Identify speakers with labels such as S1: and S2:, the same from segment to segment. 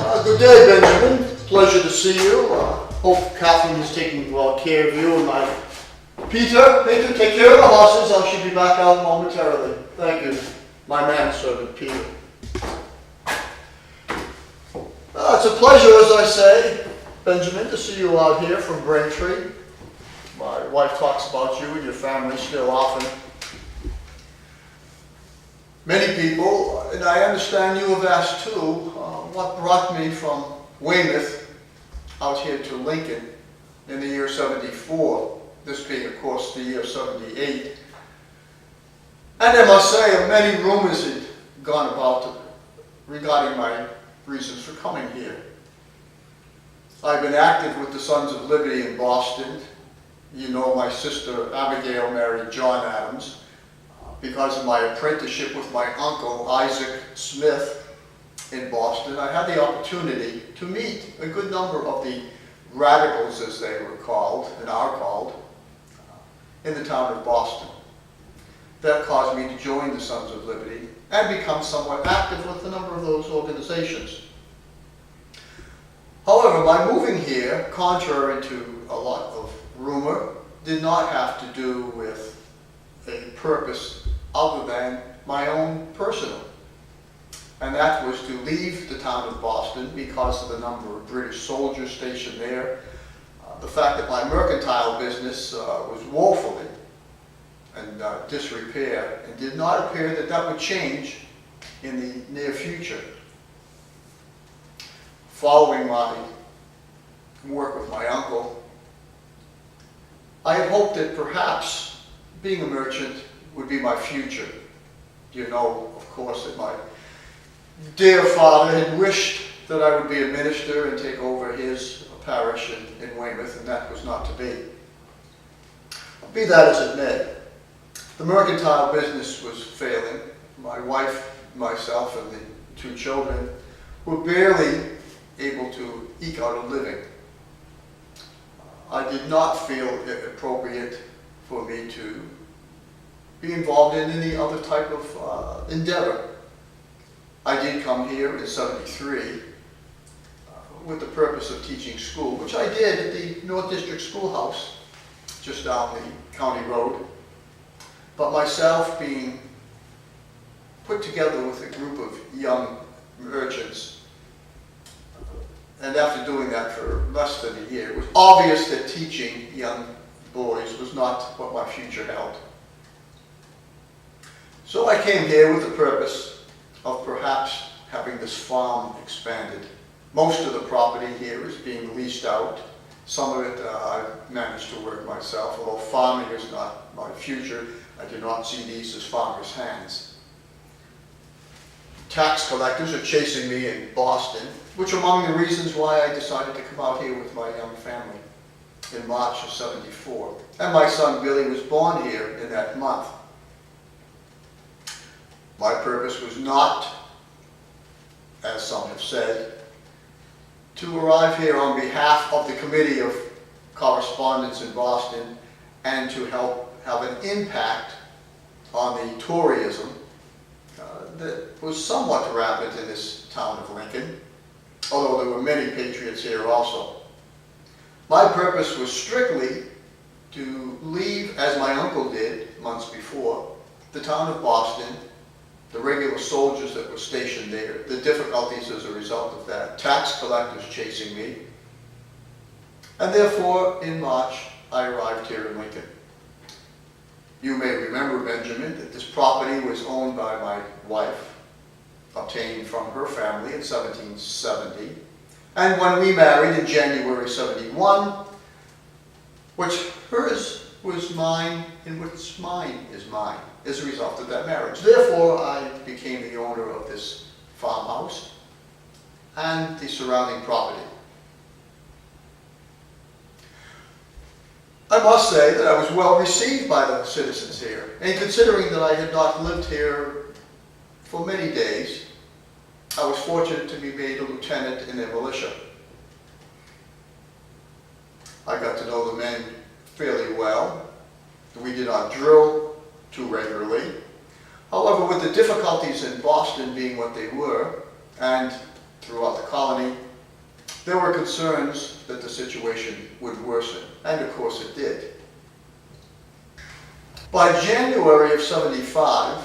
S1: Good day, Benjamin. Pleasure to see you. Hope Kathleen is taking well care of you and my... Peter, take care of the horses. I should be back out momentarily. Thank you. My manservant, Peter. It's a pleasure, as I say, Benjamin, to see you out here from Braintree. My wife talks about you and your family still often. Many people, and I understand you have asked too, what brought me from Weymouth out here to Lincoln in the year 74, this being, of course, the year 78. And I must say, many rumors had gone about regarding my reasons for coming here. I've been active with the Sons of Liberty in Boston. You know, my sister Abigail married John Adams. Because of my apprenticeship with my uncle, Isaac Smith, in Boston, I had the opportunity to meet a good number of the radicals, as they were called, and are called, in the town of Boston. That caused me to join the Sons of Liberty and become somewhat active with a number of those organizations. However, my moving here, contrary to a lot of rumor, did not have to do with a purpose other than my own personal. And that was to leave the town of Boston because of the number of British soldiers stationed there, the fact that my mercantile business was woefully in disrepair, and did not appear that that would change in the near future. Following my work with my uncle, I had hoped that perhaps being a merchant would be my future. You know, of course, that my dear father had wished that I would be a minister and take over his parish in Weymouth, and that was not to be. Be that as it may, the mercantile business was failing. My wife, myself, and the two children were barely able to eke out a living. I did not feel it appropriate for me to be involved in any other type of endeavor. I did come here in '73 with the purpose of teaching school, which I did at the North District Schoolhouse, just down the county road. But myself being put together with a group of young merchants, and after doing that for less than a year, it was obvious that teaching young boys was not what my future held. So I came here with the purpose of perhaps having this farm expanded. Most of the property here is being leased out. Some of it I've managed to work myself, although farming is not my future. I do not see these as farmers' hands. Tax collectors are chasing me in Boston, which are among the reasons why I decided to come out here with my young family in March of '74. And my son Billy was born here in that month. My purpose was not, as some have said, to arrive here on behalf of the Committee of Correspondence in Boston and to help have an impact on the Toryism that was somewhat rampant in this town of Lincoln, although there were many patriots here also. My purpose was strictly to leave, as my uncle did months before, the town of Boston, the regular soldiers that were stationed there, the difficulties as a result of that, tax collectors chasing me, and therefore in March I arrived here in Lincoln. You may remember, Benjamin, that this property was owned by my wife, obtained from her family in 1770, and when we married in January '71, which hers was mine and which mine is mine, as a result of that marriage. Therefore, I became the owner of this farmhouse and the surrounding property. I must say that I was well received by the citizens here, and considering that I had not lived here for many days, I was fortunate to be made a lieutenant in their militia. I got to know the men fairly well. We did not drill too regularly. However, with the difficulties in Boston being what they were, and throughout the colony, there were concerns that the situation would worsen, and of course it did. By January of '75,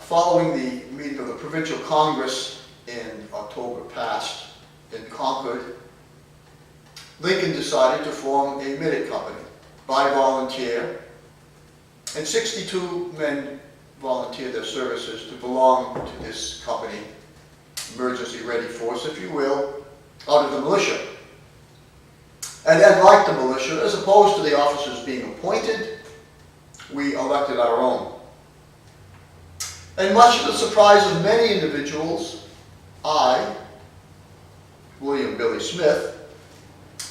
S1: following the meeting of the Provincial Congress in October past in Concord, Lincoln decided to form a minute company by volunteer, and 62 men volunteered their services to belong to this company, emergency ready force, if you will, out of the militia. And then, like the militia, as opposed to the officers being appointed, we elected our own. And much to the surprise of many individuals, I, William Billy Smith,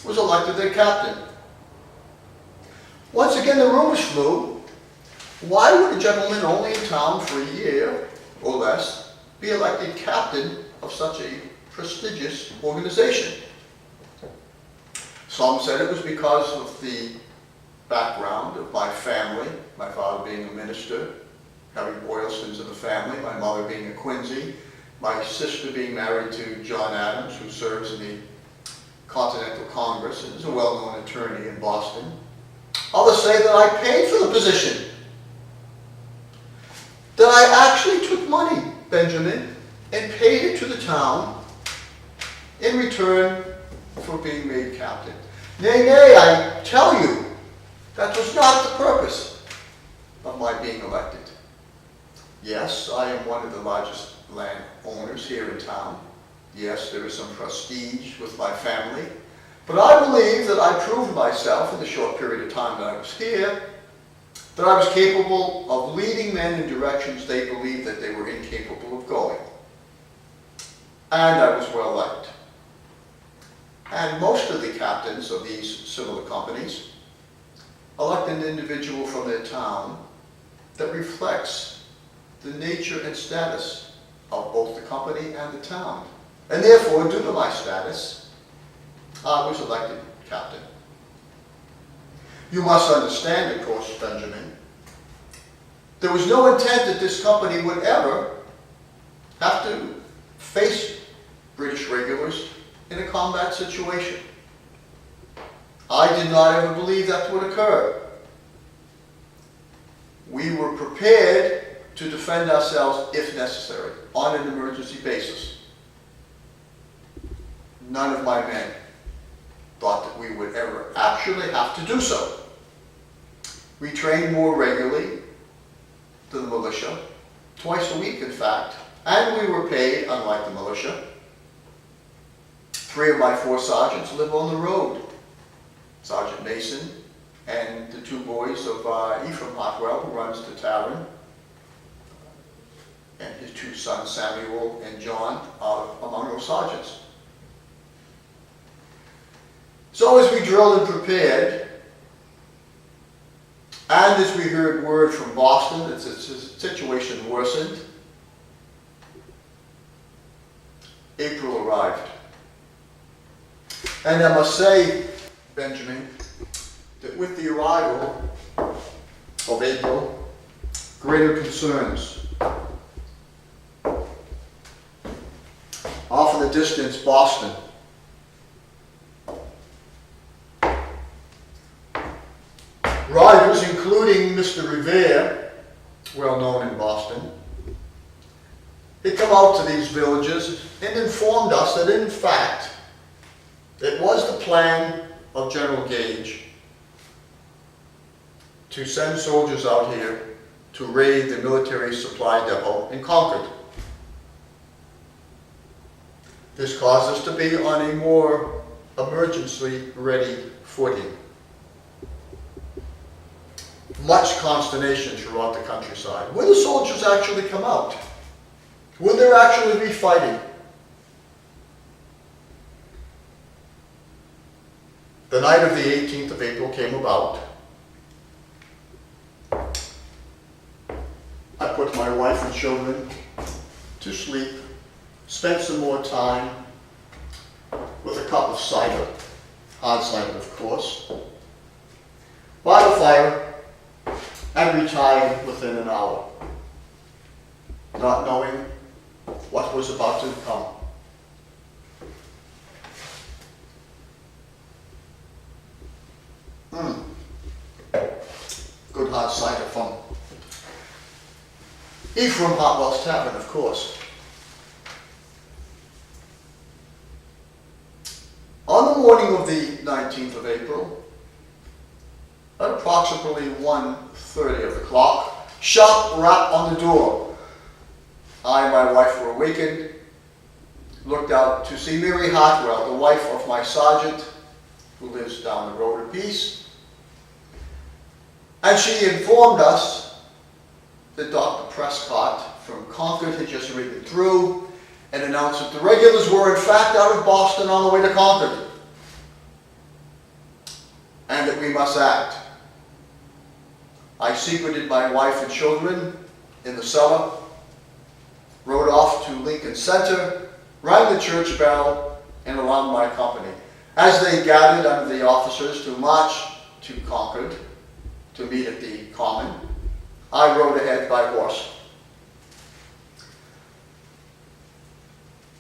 S1: was elected their captain. Once again, the rumors flew, why would a gentleman only in town for a year or less be elected captain of such a prestigious organization? Some said it was because of the background of my family, my father being a minister, having Boylstons in the family, my mother being a Quincy, my sister being married to John Adams, who serves in the Continental Congress and is a well-known attorney in Boston. Others say that I paid for the position, that I actually took money, Benjamin, and paid it to the town in return for being made captain. Nay, nay, I tell you, that was not the purpose of my being elected. Yes, I am one of the largest landowners here in town. Yes, there is some prestige with my family, but I believe that I proved myself in the short period of time that I was here, that I was capable of leading men in directions they believed that they were incapable of going. And I was well liked. And most of the captains of these similar companies elect an individual from their town that reflects the nature and status of both the company and the town. And therefore, due to my status, I was elected captain. You must understand, of course, Benjamin, there was no intent that this company would ever have to face British regulars in a combat situation. I did not ever believe that would occur. We were prepared to defend ourselves if necessary on an emergency basis. None of my men thought that we would ever actually have to do so. We trained more regularly than the militia, twice a week in fact, and we were paid, unlike the militia. 3 of my 4 sergeants live on the road. Sergeant Mason and the 2 boys of Ephraim Hotwell, who runs the tavern, and his 2 sons, Samuel and John, are among those sergeants. So as we drilled and prepared, and as we heard word from Boston that the situation worsened, April arrived. And I must say, Benjamin, that with the arrival of April, greater concerns. Off in the distance, Boston. Riders, including Mr. Revere, well known in Boston, they come out to these villages and informed us that in fact it was the plan of General Gage to send soldiers out here to raid the military supply depot in Concord. This caused us to be on a more emergency ready footing. Much consternation throughout the countryside. Will the soldiers actually come out? Will there actually be fighting? The night of the 18th of April came about. I put my wife and children to sleep, spent some more time with a cup of cider, hard cider of course, by the fire, and retired within an hour, not knowing what was about to come. hard cider from Ephraim Hartwell's Tavern, of course. On the morning of the 19th of April, at approximately 1:30 of the clock, sharp rap on the door. I and my wife were awakened, looked out to see Mary Hartwell, the wife of my sergeant, who lives down the road a piece, and she informed us that Dr. Prescott from Concord had just ridden through and announced that the regulars were in fact out of Boston on the way to Concord, and that we must act. I secreted my wife and children in the cellar, rode off to Lincoln Center, rang the church bell, and alarmed my company. As they gathered under the officers to march to Concord to meet at the Common, I rode ahead by horse.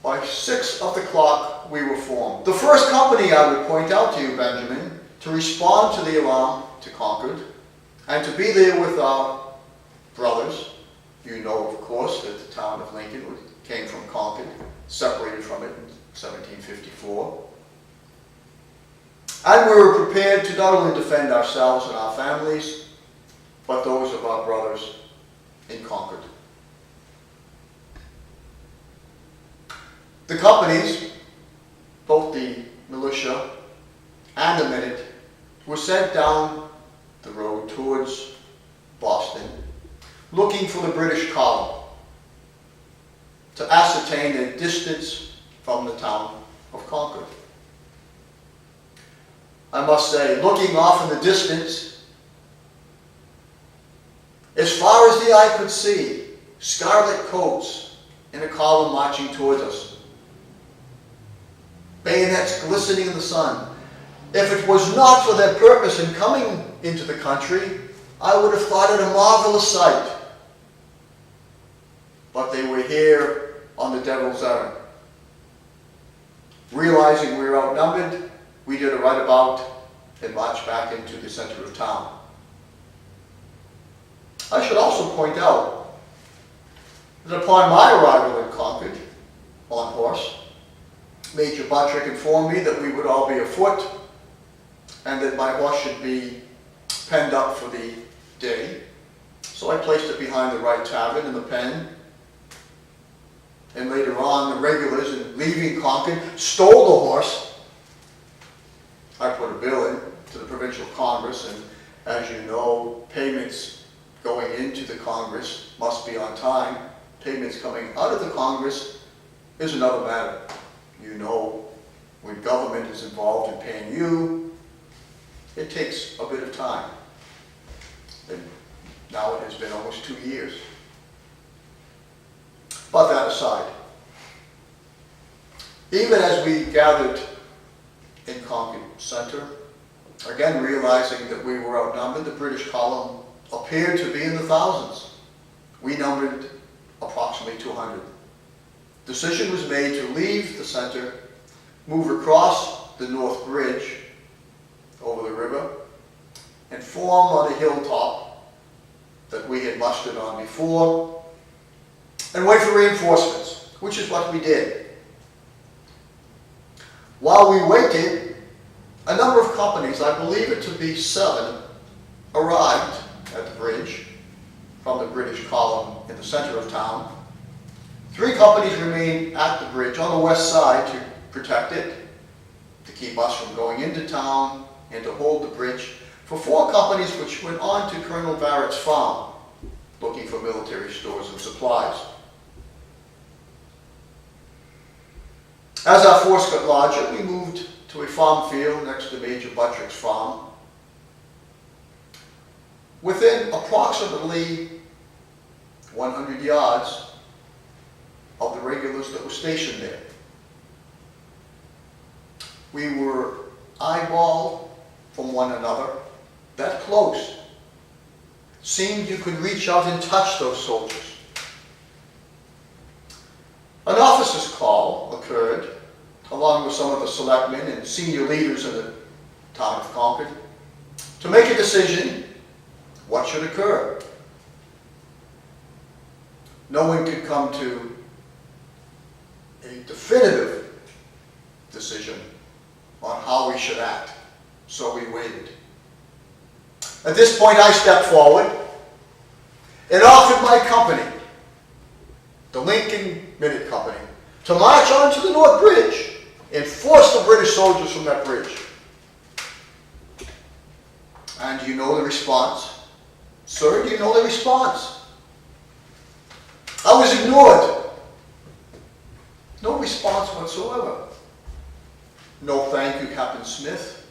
S1: By 6 of the clock, we were formed. The first company, I would point out to you, Benjamin, to respond to the alarm to Concord, and to be there with our brothers. You know, of course, that the town of Lincoln came from Concord, separated from it in 1754. And we were prepared to not only defend ourselves and our families, but those of our brothers in Concord. The companies, both the militia and the minute, were sent down the road towards Boston, looking for the British column to ascertain their distance from the town of Concord. I must say, looking off in the distance, as far as the eye could see, scarlet coats in a column marching towards us, bayonets glistening in the sun. If it was not for their purpose in coming into the country, I would have thought it a marvelous sight. But they were here on the devil's errand. Realizing we were outnumbered, we did a right about and marched back into the center of town. I should also point out that upon my arrival in Concord, on horse, Major Buttrick informed me that we would all be afoot and that my horse should be penned up for the day. So I placed it behind the right tavern in the pen. And later on, the regulars, in leaving Concord, stole the horse. I put a bill in to the Provincial Congress, and as you know, payments going into the Congress must be on time. Payments coming out of the Congress is another matter. You know, when government is involved in paying you, it takes a bit of time. And now it has been almost 2 years. But that aside, even as we gathered in Concord Center, again realizing that we were outnumbered, the British column appeared to be in the thousands. We numbered approximately 200. Decision was made to leave the center, move across the North Bridge over the river, and form on a hilltop that we had mustered on before, and wait for reinforcements, which is what we did. While we waited, a number of companies, I believe it to be 7, arrived at the bridge from the British column in the center of town. 3 companies remained at the bridge on the west side to protect it, to keep us from going into town, and to hold the bridge for 4 companies which went on to Colonel Barrett's farm, looking for military stores and supplies. As our force got larger, we moved to a farm field next to Major Buttrick's farm. Within approximately 100 yards of the regulars that were stationed there. We were eyeballed from one another, that close. Seemed you could reach out and touch those soldiers. An officer's call occurred, along with some of the selectmen and senior leaders in the town of Concord, to make a decision what should occur. No one could come to a definitive decision on how we should act, so we waited. At this point, I stepped forward and offered my company, the Lincoln Minute Company, to march onto the North Bridge and force the British soldiers from that bridge. And do you know the response? Sir, do you know the response? I was ignored. No response whatsoever. No thank you, Captain Smith.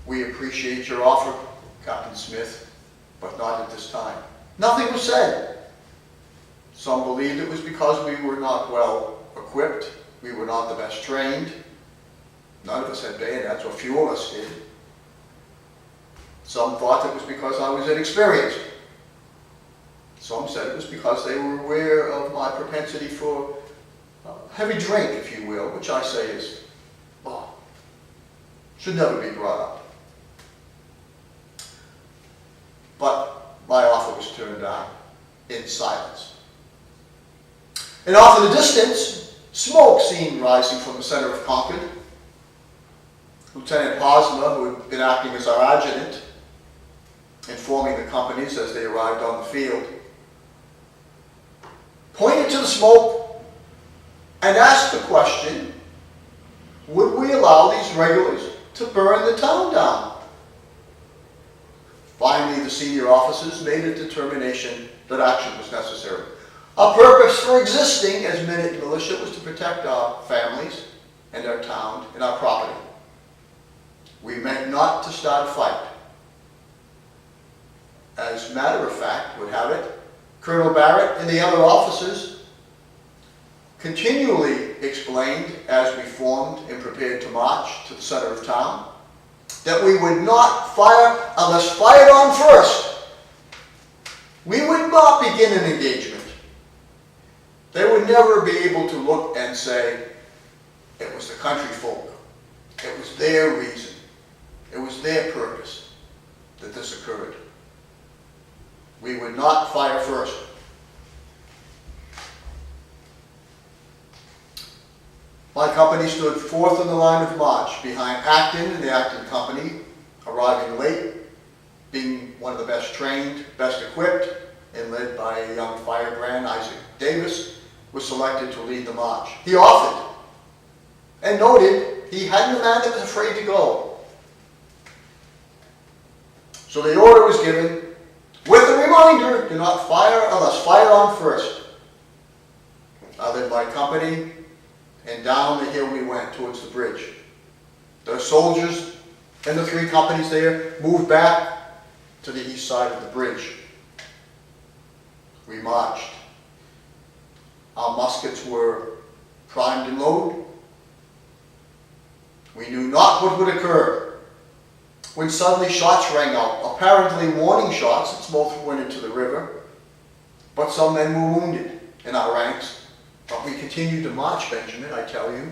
S1: We appreciate your offer, Captain Smith, but not at this time. Nothing was said. Some believed it was because we were not well equipped. We were not the best trained. None of us had bayonets, or few of us did. Some thought it was because I was inexperienced. Some said it was because they were aware of my propensity for heavy drink, if you will, which I say is, should never be brought up. But my offer was turned down in silence. And off in the distance, smoke seen rising from the center of Concord. Lieutenant Hosmer, who had been acting as our adjutant, informing the companies as they arrived on the field, pointed to the smoke and asked the question, would we allow these regulars to burn the town down? Finally, the senior officers made a determination that action was necessary. Our purpose for existing as Minute Militia was to protect our families and our town and our property. We meant not to start a fight. As a matter of fact would have it, Colonel Barrett and the other officers continually explained as we formed and prepared to march to the center of town that we would not fire unless fired on first. We would not begin an engagement. They would never be able to look and say, it was the country folk. It was their reason. It was their purpose that this occurred. We would not fire first. My company stood fourth in the line of march behind Acton and the Acton Company, arriving late, being one of the best trained, best equipped, and led by a young firebrand, Isaac Davis, was selected to lead the march. He offered and noted he hadn't a man that was afraid to go. So the order was given, with a reminder, do not fire unless fired on first. I led my company, and down the hill we went towards the bridge. The soldiers and the three companies there moved back to the east side of the bridge. We marched. Our muskets were primed and loaded. We knew not what would occur when suddenly shots rang out, apparently warning shots, as both went into the river, but some men were wounded in our ranks. But we continued to march, Benjamin, I tell you.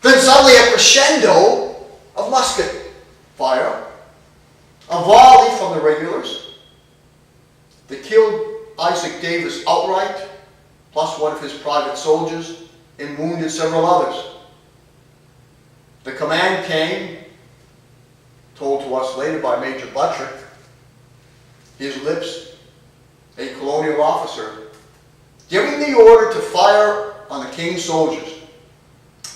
S1: Then suddenly a crescendo of musket fire, a volley from the regulars that killed Isaac Davis outright, plus one of his private soldiers, and wounded several others. The command came, told to us later by Major Buttrick, his lips, a colonial officer, giving the order to fire on the King's soldiers.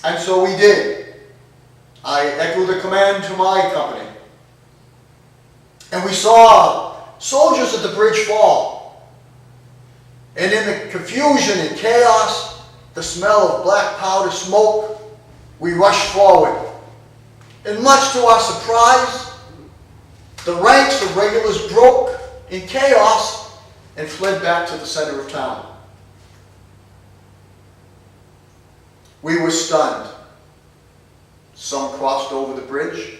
S1: And so we did. I echoed the command to my company. And we saw soldiers at the bridge fall. And in the confusion and chaos, the smell of black powder smoke, we rushed forward. And much to our surprise, the ranks of regulars broke in chaos and fled back to the center of town. We were stunned. Some crossed over the bridge,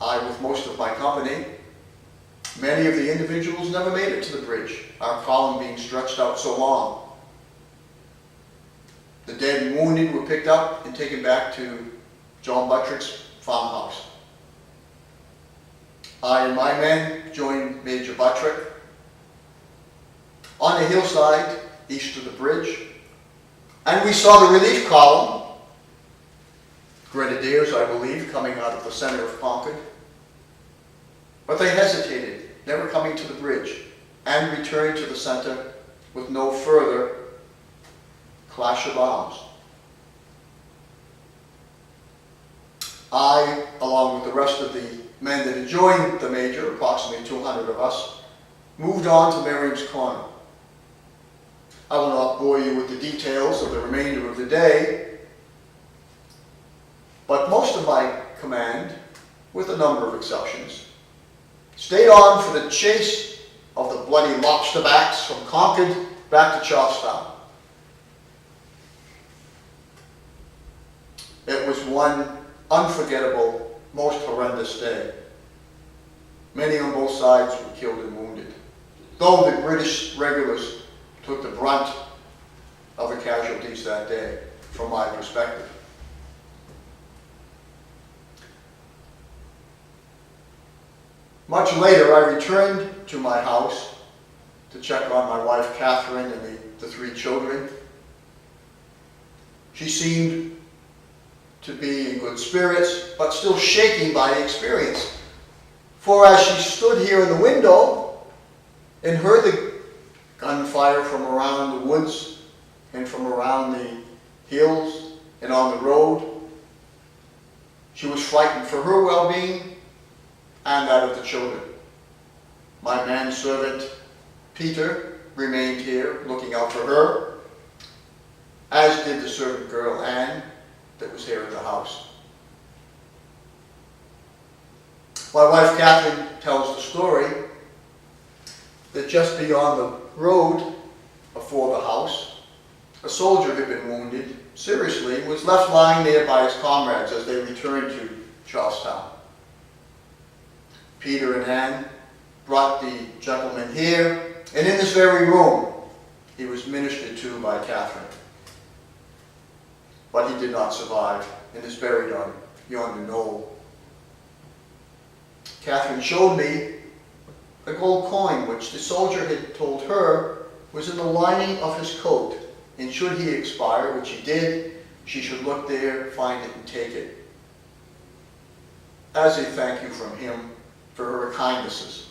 S1: I with most of my company. Many of the individuals never made it to the bridge, our column being stretched out so long. The dead and wounded were picked up and taken back to John Buttrick's farmhouse. I and my men joined Major Buttrick on the hillside east of the bridge, and we saw the relief column, grenadiers, I believe, coming out of the center of Concord. But they hesitated, never coming to the bridge, and returned to the center with no further clash of arms. I, along with the rest of the men that had joined the Major, approximately 200 of us, moved on to Merriam's Corner. I will not bore you with the details of the remainder of the day, but most of my command, with a number of exceptions, stayed on for the chase of the bloody lobsterbacks from Concord back to Charlestown. It was one unforgettable, most horrendous day. Many on both sides were killed and wounded, though the British regulars took the brunt of the casualties that day, from my perspective. Much later, I returned to my house to check on my wife, Catherine, and the three children. She seemed to be in good spirits, but still shaken by the experience. For as she stood here in the window and heard the gunfire from around the woods and from around the hills and on the road, she was frightened for her well-being and that of the children. My manservant, Peter, remained here looking out for her, as did the servant girl, Anne, that was here at the house. My wife, Catherine, tells the story that just beyond the road before the house, a soldier had been wounded seriously and was left lying there by his comrades as they returned to Charlestown. Peter and Anne brought the gentleman here, and in this very room, he was ministered to by Catherine. But he did not survive and is buried on yonder knoll. Catherine showed me a gold coin which the soldier had told her was in the lining of his coat, and should he expire, which he did, she should look there, find it, and take it, as a thank you from him for her kindnesses.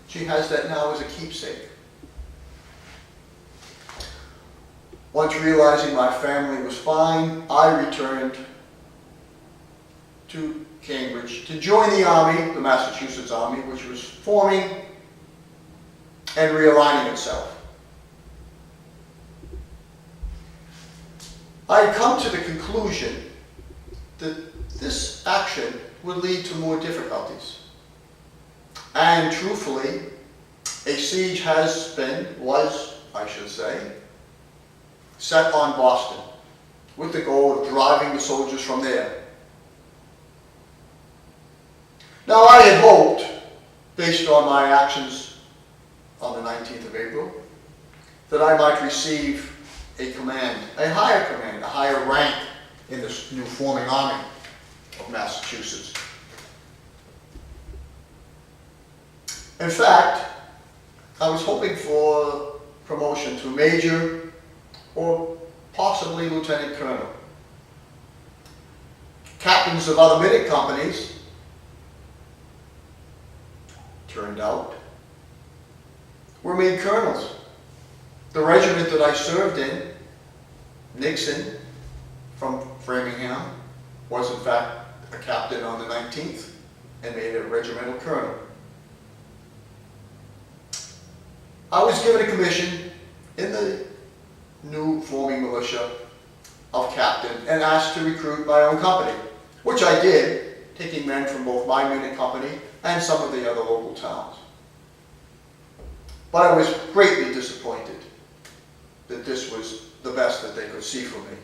S1: She has that now as a keepsake. Once realizing my family was fine, I returned to Cambridge to join the Army, the Massachusetts Army, which was forming and realigning itself. I had come to the conclusion that this action would lead to more difficulties. And truthfully, a siege was, I should say, set on Boston with the goal of driving the soldiers from there. Now, I had hoped, based on my actions on the 19th of April, that I might receive a command, a higher rank in this new forming army of Massachusetts. In fact, I was hoping for promotion to major or possibly lieutenant colonel. Captains of other minute companies, turned out, were made colonels. The regiment that I served in, Nixon, from Framingham, was in fact a captain on the 19th and made a regimental colonel. I was given a commission in the new forming militia of captain and asked to recruit my own company, which I did, taking men from both my minute company and some of the other local towns. But I was greatly disappointed that this was the best that they could see for me.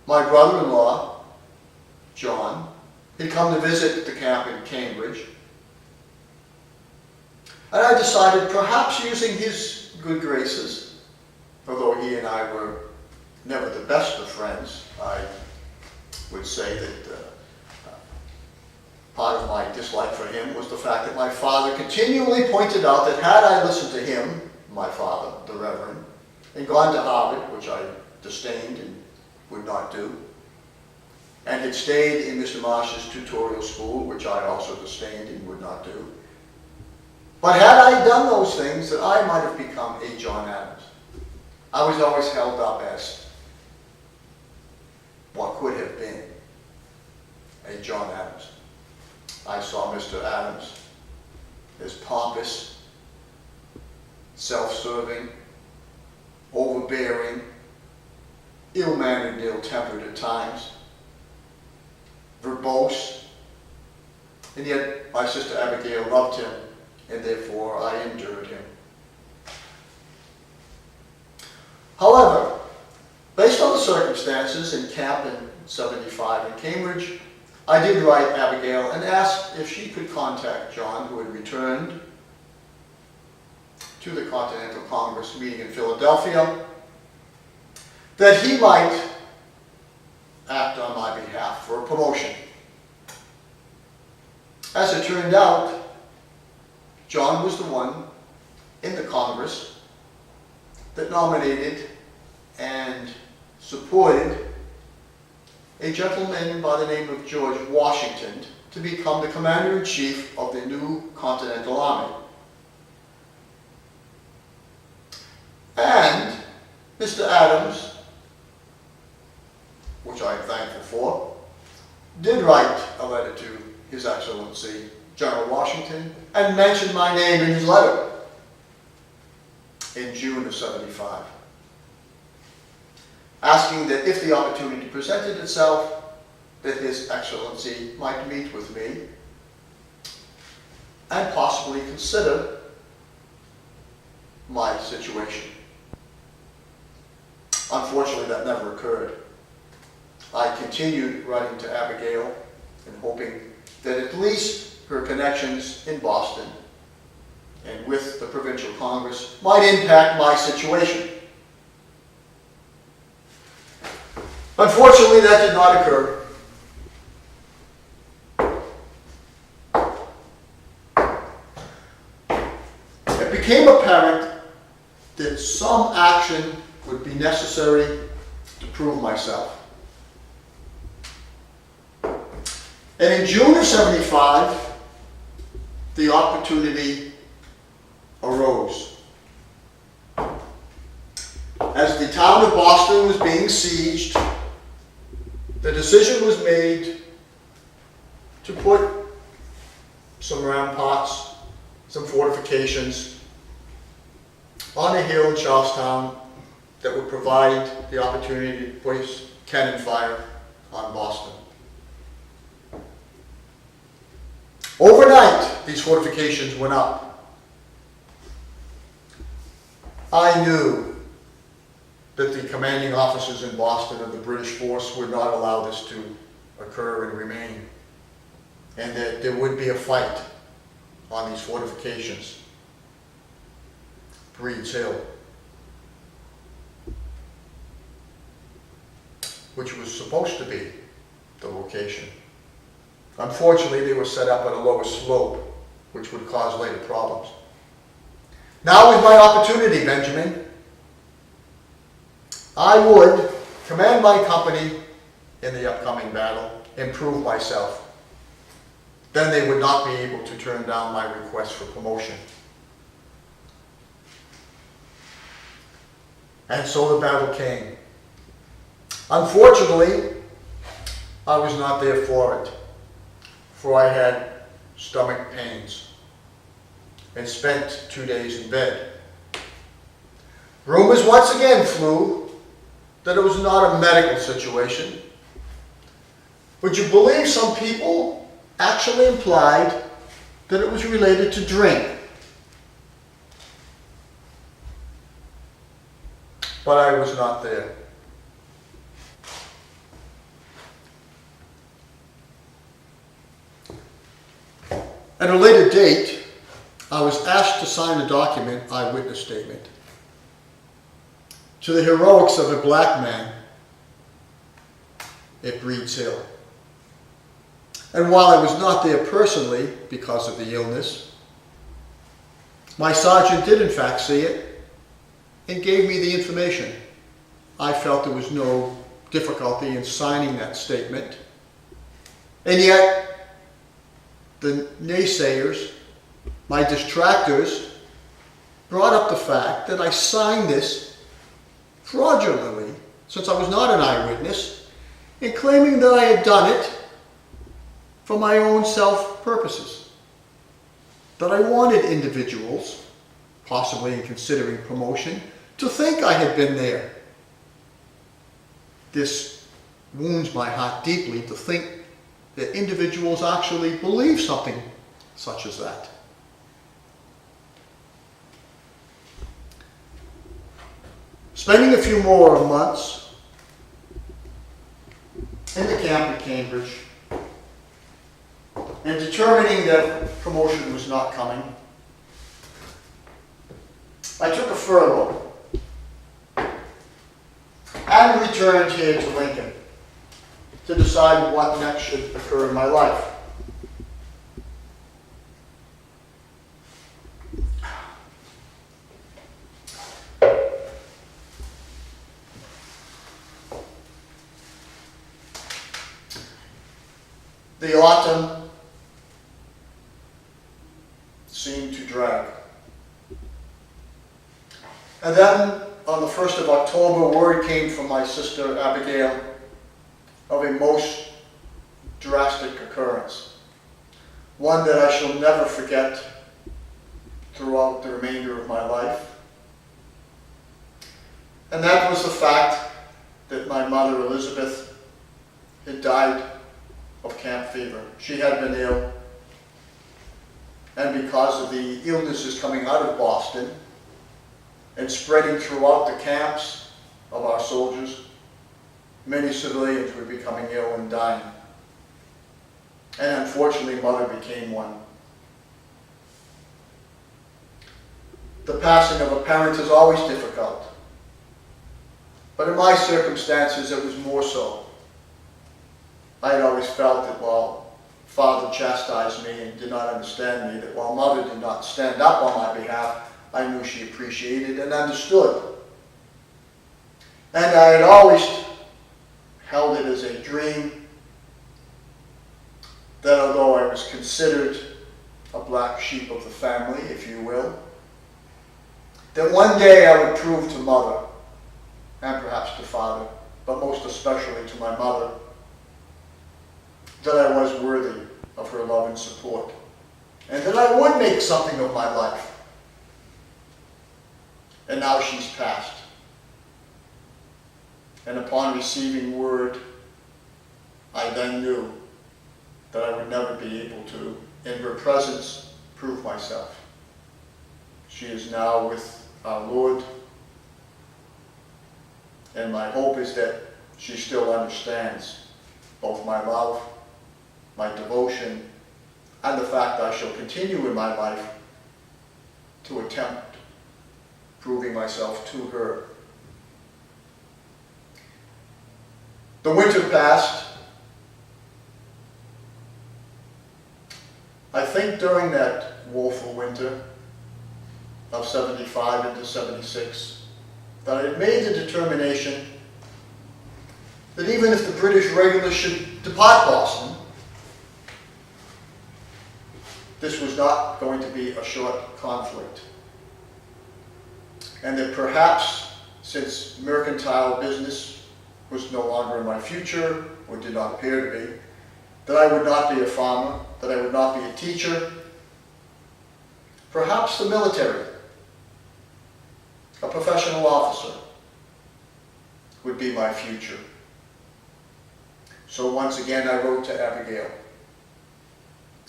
S1: My brother-in-law, John, had come to visit the camp in Cambridge, and I decided, perhaps using his good graces, although he and I were never the best of friends, I would say that dislike for him was the fact that my father continually pointed out that had I listened to him, my father, the Reverend, and gone to Harvard, which I disdained and would not do, and had stayed in Mr. Marsh's tutorial school, which I also disdained and would not do, but had I done those things, that I might have become a John Adams. I was always held up as what could have been a John Adams. I saw Mr. Adams as pompous, self-serving, overbearing, ill-mannered and ill-tempered at times, verbose, and yet my sister Abigail loved him, and therefore I endured him. However, based on the circumstances in camp in '75 in Cambridge, I did write Abigail and asked if she could contact John, who had returned to the Continental Congress meeting in Philadelphia, that he might act on my behalf for a promotion. As it turned out, John was the one in the Congress that nominated and supported a gentleman by the name of George Washington to become the Commander-in-Chief of the new Continental Army. And Mr. Adams, which I am thankful for, did write a letter to His Excellency General Washington and mentioned my name in his letter in June of '75, asking that if the opportunity presented itself, that His Excellency might meet with me and possibly consider my situation. Unfortunately, that never occurred. I continued writing to Abigail and hoping that at least her connections in Boston and with the Provincial Congress might impact my situation. Unfortunately, that did not occur. It became apparent that some action would be necessary to prove myself. And in June of '75, the opportunity arose. As the town of Boston was being sieged, the decision was made to put some ramparts, some fortifications on a hill in Charlestown that would provide the opportunity to place cannon fire on Boston. Overnight, these fortifications went up. I knew that the commanding officers in Boston of the British force would not allow this to occur and remain, and that there would be a fight on these fortifications. Breed's Hill, which was supposed to be the location. Unfortunately, they were set up on a lower slope, which would cause later problems. Now is my opportunity, Benjamin. I would command my company in the upcoming battle and prove myself. Then they would not be able to turn down my request for promotion. And so the battle came. Unfortunately, I was not there for it, for I had stomach pains and spent 2 days in bed. Rumors once again flew that it was not a medical situation. Would you believe some people actually implied that it was related to drink? But I was not there. At a later date, I was asked to sign a document, eyewitness statement, to the heroics of a black man at Breed's Hill. And while I was not there personally because of the illness, my sergeant did in fact see it and gave me the information. I felt there was no difficulty in signing that statement. And yet, the naysayers, my distractors, brought up the fact that I signed this fraudulently, since I was not an eyewitness, and claiming that I had done it for my own self-purposes. That I wanted individuals, possibly in considering promotion, to think I had been there. This wounds my heart deeply to think that individuals actually believe something such as that. Spending a few more months in the camp at Cambridge and determining that promotion was not coming, I took a furlough and returned here to Lincoln to decide what next should occur in my life. The autumn seemed to drag. And then, on the 1st of October, word came from my sister Abigail of a most drastic occurrence. One that I shall never forget throughout the remainder of my life. And that was the fact that my mother, Elizabeth, had died of camp fever. She had been ill, and because of the illnesses coming out of Boston and spreading throughout the camps of our soldiers, many civilians were becoming ill and dying. And unfortunately, Mother became one. The passing of a parent is always difficult, but in my circumstances, it was more so. I had always felt that while Father chastised me and did not understand me, that while Mother did not stand up on my behalf, I knew she appreciated and understood. And I had always held it as a dream that although I was considered a black sheep of the family, if you will, that one day I would prove to Mother, and perhaps to Father, but most especially to my mother, that I was worthy of her love and support, and that I would make something of my life. And now she's passed. And upon receiving word, I then knew that I would never be able to, in her presence, prove myself. She is now with our Lord, and my hope is that she still understands both my love, my devotion, and the fact I shall continue in my life to attempt proving myself to her. The winter passed. I think during that woeful winter of 75 into 76, that I had made the determination that even if the British regulars should depart Boston, this was not going to be a short conflict. And that perhaps, since mercantile business was no longer in my future, or did not appear to be, that I would not be a farmer, that I would not be a teacher, perhaps the military, a professional officer, would be my future. So once again I wrote to Abigail,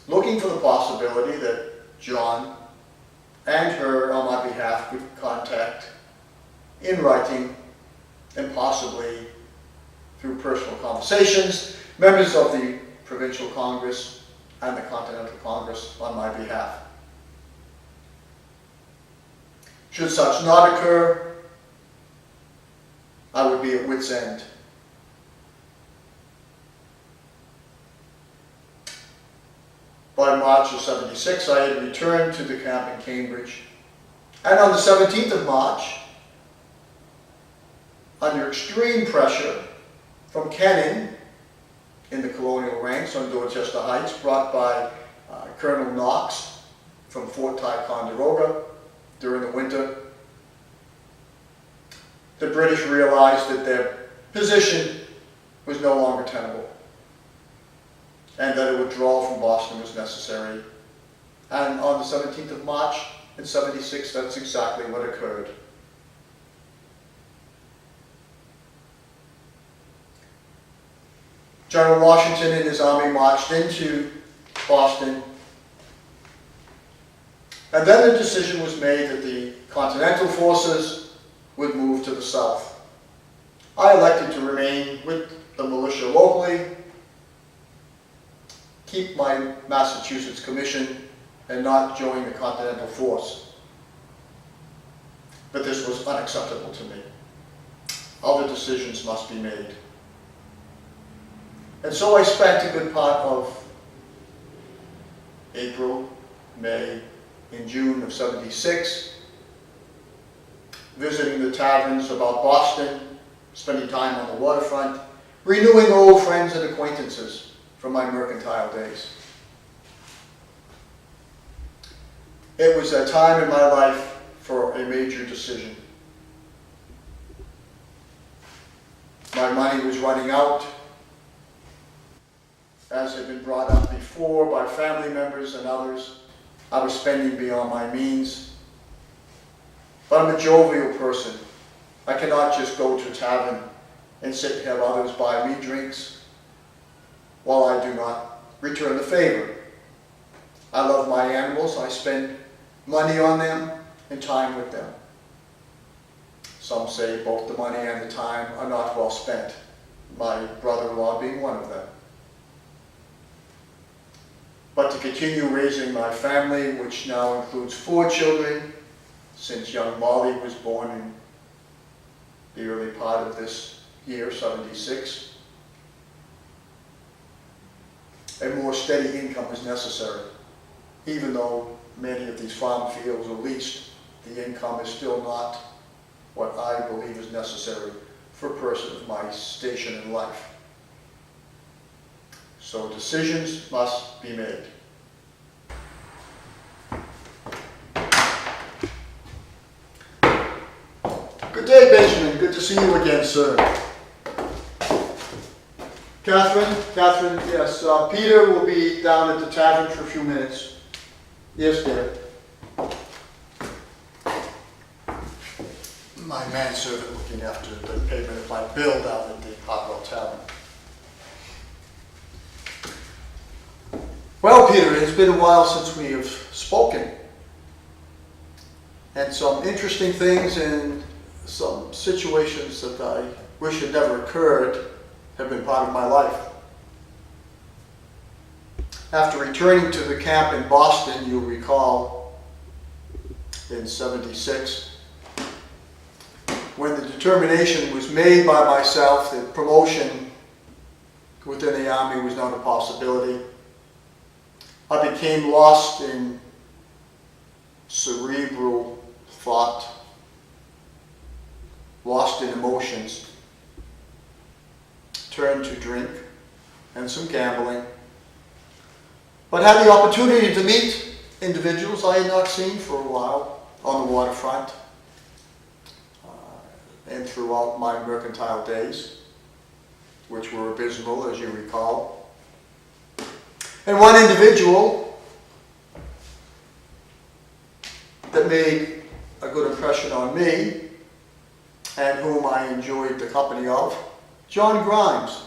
S1: looking for the possibility that John and her on my behalf could contact in writing and possibly through personal conversations members of the Provincial Congress and the Continental Congress on my behalf. Should such not occur, I would be at wit's end. By March of '76, I had returned to the camp in Cambridge. And on the 17th of March, under extreme pressure from Kennan in the colonial ranks on Dorchester Heights, brought by Colonel Knox from Fort Ticonderoga during the winter, the British realized that their position was no longer tenable and that a withdrawal from Boston was necessary. And on the 17th of March in '76, that's exactly what occurred. General Washington and his army marched into Boston, and then the decision was made that the Continental forces would move to the south. I elected to remain with the militia locally, keep my Massachusetts commission, and not join the Continental Force. But this was unacceptable to me. Other decisions must be made. And so I spent a good part of April, May, and June of '76 visiting the taverns about Boston, spending time on the waterfront, renewing old friends and acquaintances from my mercantile days. It was a time in my life for a major decision. My money was running out, as had been brought up before by family members and others. I was spending beyond my means. But I'm a jovial person. I cannot just go to a tavern and sit and have others buy me drinks while I do not return the favor. I love my animals. I spend money on them and time with them. Some say both the money and the time are not well spent, my brother-in-law being one of them. But to continue raising my family, which now includes 4 children, since young Molly was born in the early part of this year, '76, a more steady income is necessary. Even though many of these farm fields are leased, the income is still not what I believe is necessary for a person of my station in life. So decisions must be made. Good day, Benjamin. Good to see you again, sir. Catherine, yes. Peter will be down at the tavern for a few minutes. Yes, dear. My manservant looking after the payment of my bill down at the Hotwell Tavern. Well, Peter, it's been a while since we have spoken. And some interesting things and some situations that I wish had never occurred have been part of my life. After returning to the camp in Boston, you'll recall, in '76, when the determination was made by myself that promotion within the Army was not a possibility, I became lost in cerebral thought, lost in emotions, turned to drink and some gambling, but had the opportunity to meet individuals I had not seen for a while on the waterfront and throughout my mercantile days, which were abysmal, as you recall. And one individual that made a good impression on me and whom I enjoyed the company of, John Grimes,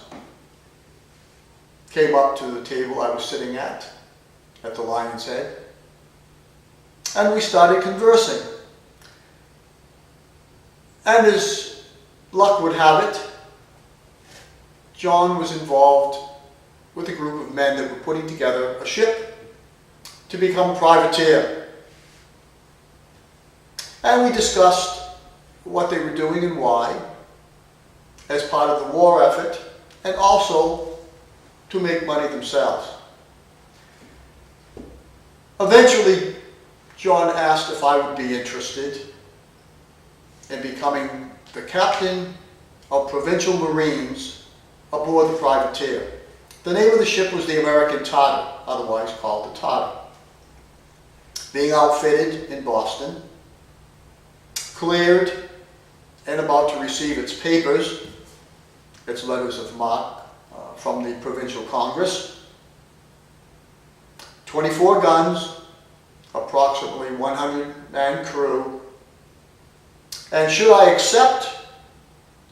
S1: came up to the table I was sitting at the Lion's Head, and we started conversing. And as luck would have it, John was involved with a group of men that were putting together a ship to become privateer. And we discussed what they were doing and why, as part of the war effort, and also to make money themselves. Eventually, John asked if I would be interested in becoming the captain of Provincial Marines aboard the privateer. The name of the ship was the American Tartar, otherwise called the Tartar. Being outfitted in Boston, cleared, and about to receive its papers, its letters of marque from the Provincial Congress. 24 guns, approximately 100 man crew, and should I accept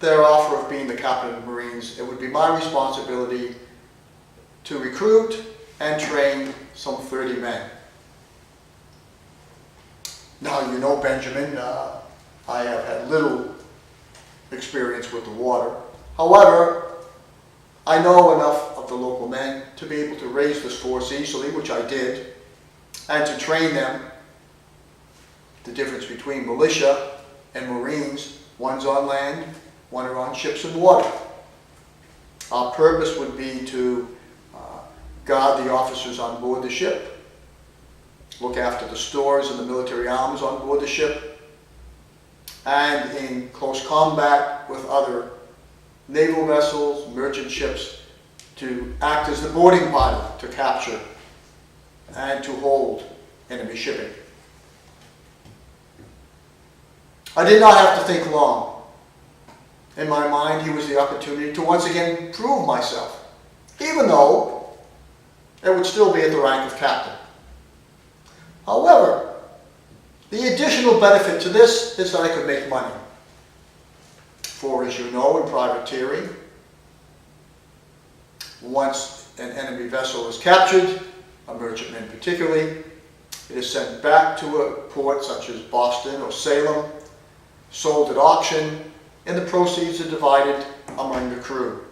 S1: their offer of being the captain of the Marines, it would be my responsibility to recruit and train some 30 men. Now, you know, Benjamin, I have had little experience with the water. However, I know enough of the local men to be able to raise this force easily, which I did, and to train them. The difference between militia and Marines, one's on land, one are on ships and water. Our purpose would be to guard the officers on board the ship, look after the stores and the military arms on board the ship, and in close combat with other naval vessels, merchant ships, to act as the boarding party to capture and to hold enemy shipping. I did not have to think long. In my mind, here was the opportunity to once again prove myself, even though it would still be at the rank of captain. However, the additional benefit to this is that I could make money. For, as you know, in privateering, once an enemy vessel is captured, a merchantman particularly, it is sent back to a port such as Boston or Salem, sold at auction, and the proceeds are divided among the crew.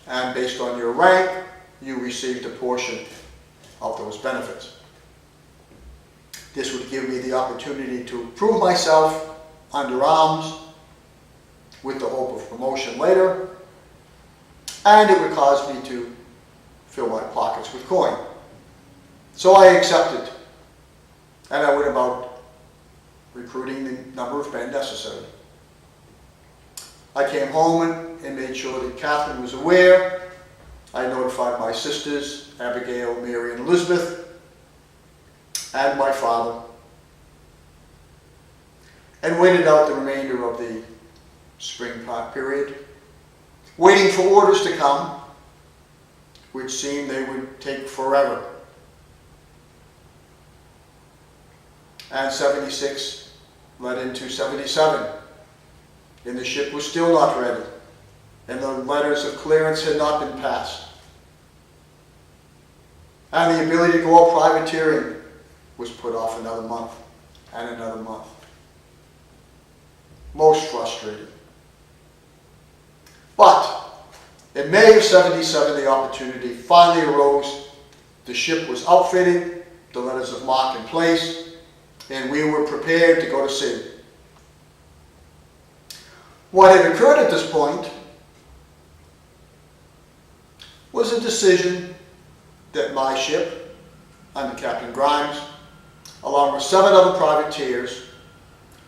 S1: And based on your rank, you received a portion of those benefits. This would give me the opportunity to prove myself under arms with the hope of promotion later, and it would cause me to fill my pockets with coin. So I accepted, and I went about recruiting the number of men necessary. I came home and made sure that Catherine was aware. I notified my sisters, Abigail, Mary, and Elizabeth, and my father, and waited out the remainder of the spring period, waiting for orders to come, which seemed they would take forever. And 76 led into 77, and the ship was still not ready, and the letters of clearance had not been passed. And the ability to go out privateering was put off another month and another month. Most frustrating. But in May of 77, the opportunity finally arose. The ship was outfitted, the letters of marque in place, and we were prepared to go to sea. What had occurred at this point was a decision that my ship, under Captain Grimes, along with 7 other privateers,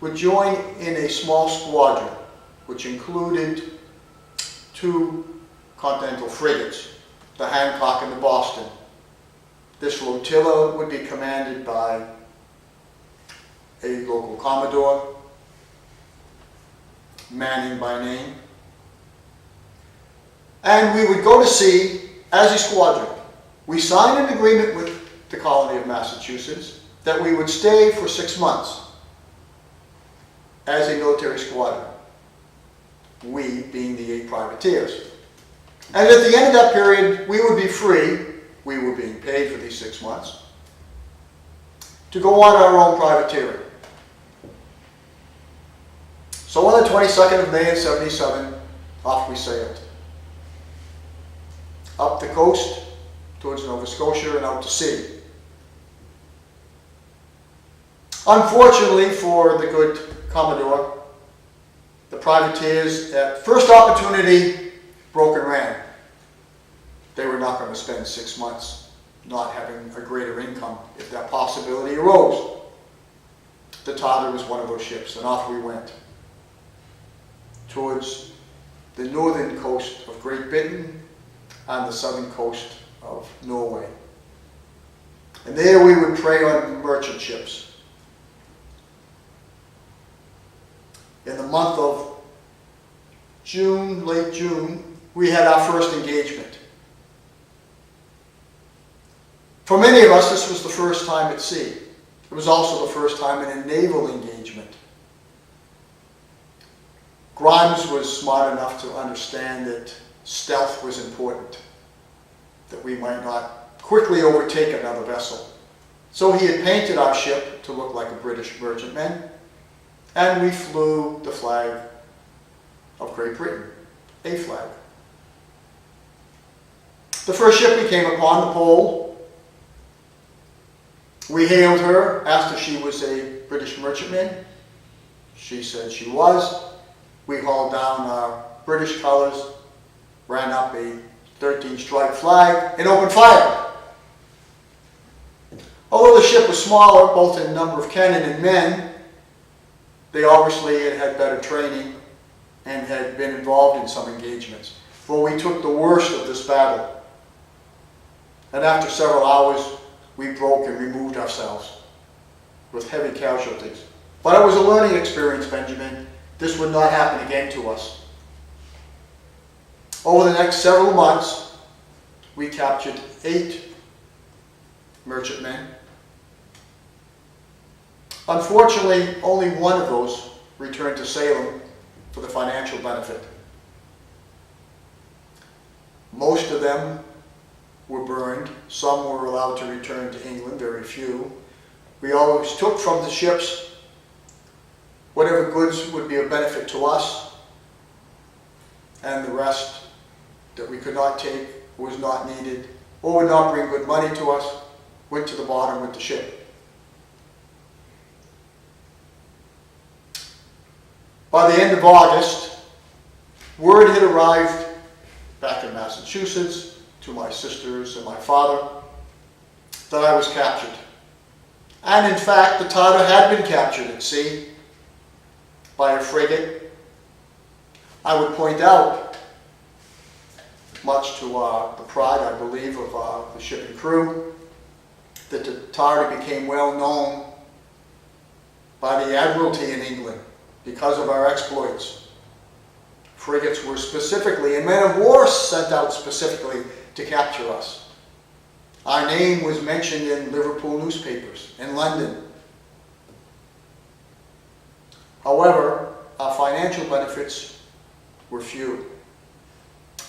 S1: would join in a small squadron, which included 2 continental frigates, the Hancock and the Boston. This flotilla would be commanded by a local commodore, Manning by name. And we would go to sea as a squadron. We signed an agreement with the colony of Massachusetts that we would stay for 6 months as a military squadron, we being the 8 privateers. And at the end of that period, we would be free, we were being paid for these 6 months, to go on our own privateering. So on the 22nd of May of 77, off we sailed. Up the coast towards Nova Scotia and out to sea. Unfortunately for the good Commodore, the privateers at first opportunity broke and ran. They were not going to spend 6 months not having a greater income if that possibility arose. The Tartar was one of those ships, and off we went towards the northern coast of Great Britain and the southern coast of Norway. And there we would prey on merchant ships. In the month of June, late June, we had our first engagement. For many of us, this was the first time at sea. It was also the first time in a naval engagement. Grimes was smart enough to understand that stealth was important, that we might not quickly overtake another vessel. So he had painted our ship to look like a British merchantman, and we flew the flag of Great Britain, a flag. The first ship we came upon, the Pole, we hailed her, asked if she was a British merchantman. She said she was. We hauled down our British colors, ran up a 13-stripe flag, and opened fire. Although the ship was smaller, both in number of cannon and men, they obviously had had better training and had been involved in some engagements. For we took the worst of this battle. And after several hours, we broke and removed ourselves with heavy casualties. But it was a learning experience, Benjamin. This would not happen again to us. Over the next several months, we captured 8 merchantmen. Unfortunately, only one of those returned to Salem for the financial benefit. Most of them were burned. Some were allowed to return to England, very few. We always took from the ships whatever goods would be of benefit to us, and the rest that we could not take, was not needed, or would not bring good money to us, went to the bottom with the ship. By the end of August, word had arrived back in Massachusetts to my sisters and my father that I was captured. And in fact, the Tartar had been captured at sea by a frigate. I would point out, much to the pride, I believe, of the ship and crew, that the Tartar became well known by the Admiralty in England because of our exploits. Frigates were specifically, and men of war sent out specifically to capture us. Our name was mentioned in Liverpool newspapers, in London. However, our financial benefits were few.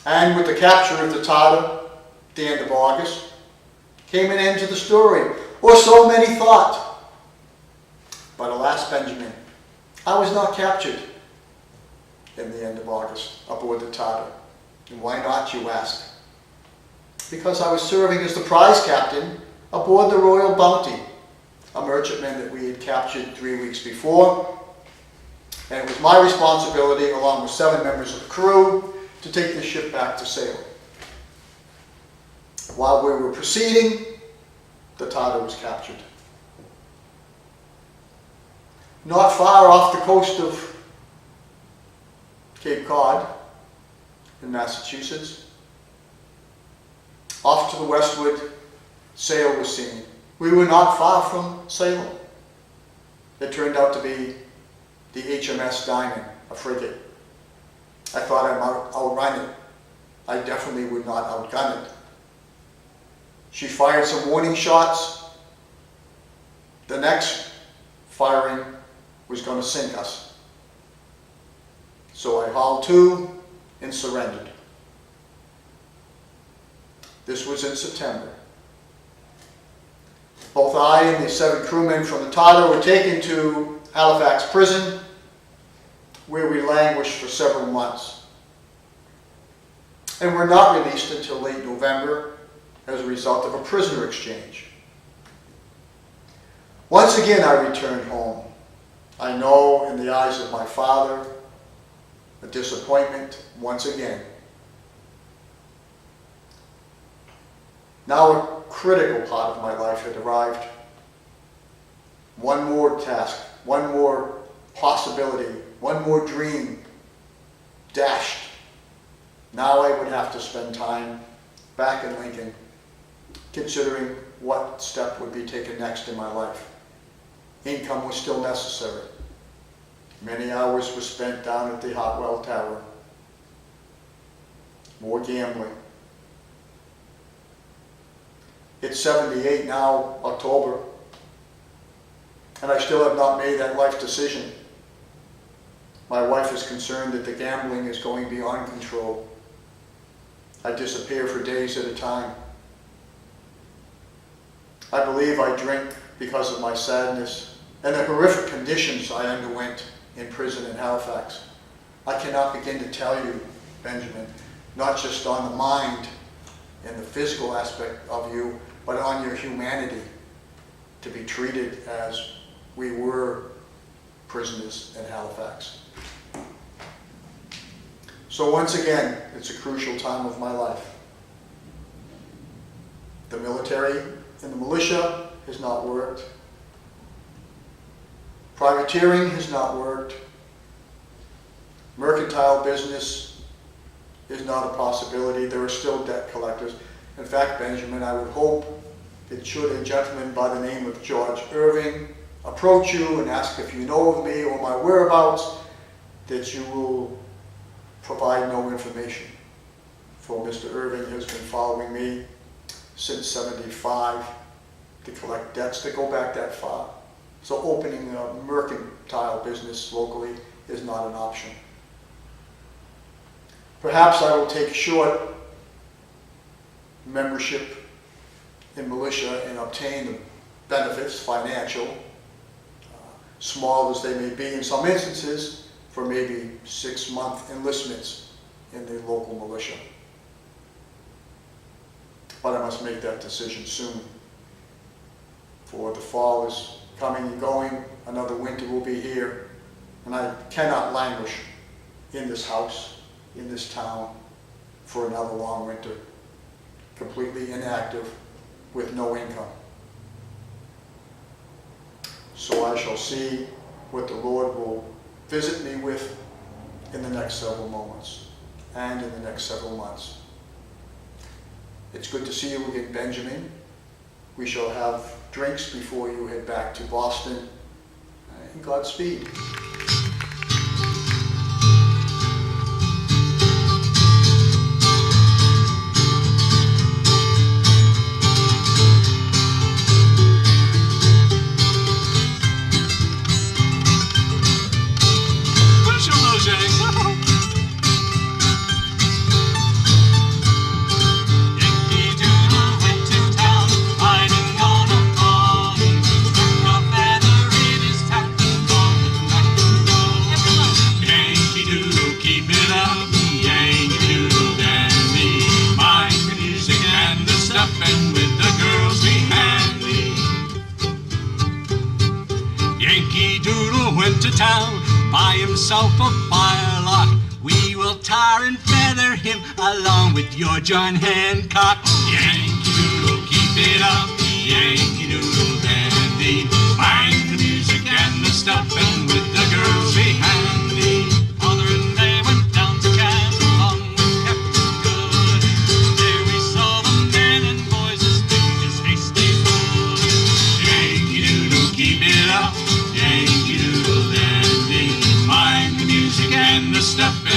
S1: And with the capture of the Tartar at the end of August, came an end to the story, or so many thought. But alas, Benjamin, I was not captured in the end of August aboard the Tartar. And why not, you ask? Because I was serving as the prize captain aboard the Royal Bounty, a merchantman that we had captured 3 weeks before. And it was my responsibility, along with 7 members of the crew, to take the ship back to Salem. While we were proceeding, the Tartar was captured. Not far off the coast of Cape Cod in Massachusetts, off to the westward, sail was seen. We were not far from Salem. It turned out to be the HMS Diamond, a frigate. I thought I might outrun it. I definitely would not outgun it. She fired some warning shots. The next firing was going to sink us. So I hauled to and surrendered. This was in September. Both I and the 7 crewmen from the Tartar were taken to Halifax prison, where we languished for several months, and were not released until late November as a result of a prisoner exchange. Once again I returned home. I know in the eyes of my father, a disappointment once again. Now critical part of my life had arrived. One more task, one more possibility, one more dream dashed. Now I would have to spend time back in Lincoln considering what step would be taken next in my life. Income was still necessary. Many hours were spent down at the Hartwell Tower. More gambling. It's 78 now, October, and I still have not made that life decision. My wife is concerned that the gambling is going beyond control. I disappear for days at a time. I believe I drink because of my sadness and the horrific conditions I underwent in prison in Halifax. I cannot begin to tell you, Benjamin, not just on the mind and the physical aspect of you, but on your humanity, to be treated as we were prisoners in Halifax. So once again, it's a crucial time of my life. The military and the militia has not worked. Privateering has not worked. Mercantile business is not a possibility. There are still debt collectors. In fact, Benjamin, I would hope that should a gentleman by the name of George Irving approach you and ask if you know of me or my whereabouts, that you will provide no information. For Mr. Irving has been following me since '75 to collect debts that go back that far. So opening a mercantile business locally is not an option. Perhaps I will take short membership in militia and obtain the benefits, financial, small as they may be in some instances, for maybe 6-month enlistments in the local militia. But I must make that decision soon. For the fall is coming and going, another winter will be here, and I cannot languish in this house, in this town, for another long winter, completely inactive, with no income. So I shall see what the Lord will visit me with in the next several moments and in the next several months. It's good to see you again, Benjamin. We shall have drinks before you head back to Boston. And Godspeed.
S2: Went to town, buy himself a firelock. We will tar and feather him along with your John Hancock. Yankee Doodle, keep it up, Yankee Doodle dandy. Mind the music and the stuff, and with the girls be handy. Father and they went down to camp along with Captain Good. There we saw the men and boys as thick as hasty wood. Yankee Doodle, keep it up, Yankee Doodle dandy. Mind the music and the stuff.